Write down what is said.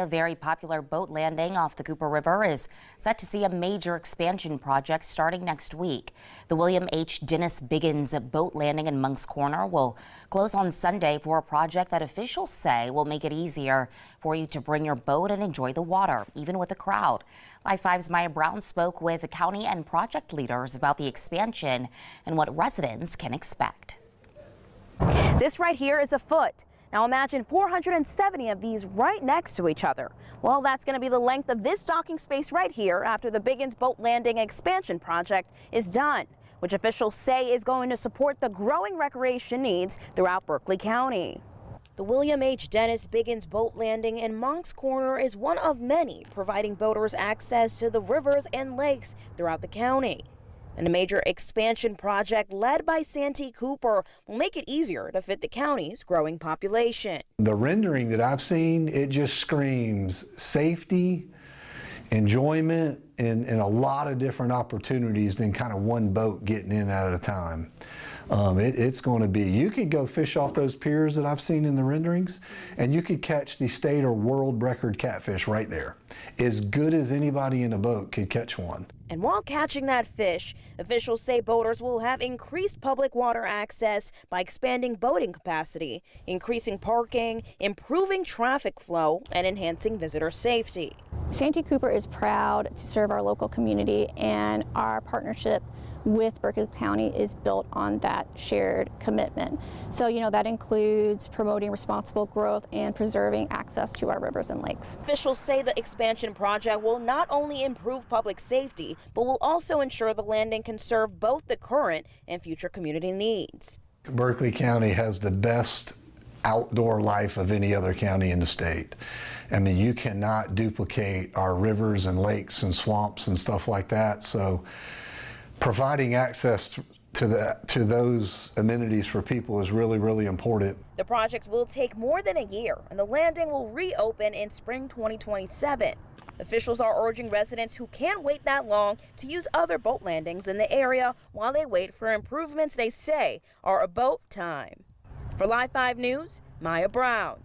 A very popular boat landing off the Cooper River is set to see a major expansion project starting next week. The William H. Dennis Biggins Boat Landing in Moncks Corner will close on Sunday for a project that officials say will make it easier for you to bring your boat and enjoy the water, even with a crowd. Live 5's Maya Brown spoke with the county and project leaders about the expansion and what residents can expect. This right here is a foot. Now imagine 470 of these right next to each other. Well, that's going to be the length of this docking space right here after the Biggins Boat Landing expansion project is done, which officials say is going to support the growing recreation needs throughout Berkeley County. The William H. Dennis Biggins Boat Landing in Moncks Corner is one of many providing boaters access to the rivers and lakes throughout the county. And a major expansion project led by Santee Cooper will make it easier to fit the county's growing population. The rendering that I've seen, it just screams safety, enjoyment, and a lot of different opportunities than kind of one boat getting in at a time. It's going to be, you could go fish off those piers that I've seen in the renderings, and you could catch the state or world record catfish right there. As good as anybody in a boat could catch one. And while catching that fish, officials say boaters will have increased public water access by expanding boating capacity, increasing parking, improving traffic flow, and enhancing visitor safety. Santee Cooper is proud to serve our local community, and our partnership with Berkeley County is built on that shared commitment. So, that includes promoting responsible growth and preserving access to our rivers and lakes. Officials say the expansion project will not only improve public safety, but will also ensure the landing can serve both the current and future community needs. Berkeley County has the best outdoor life of any other county in the state. I mean, you cannot duplicate our rivers and lakes and swamps and stuff like that. So providing access to those amenities for people is really, really important. The project will take more than a year, and the landing will reopen in spring 2027. Officials are urging residents who can't wait that long to use other boat landings in the area while they wait for improvements they say are about time. For Live 5 News, Maya Brown.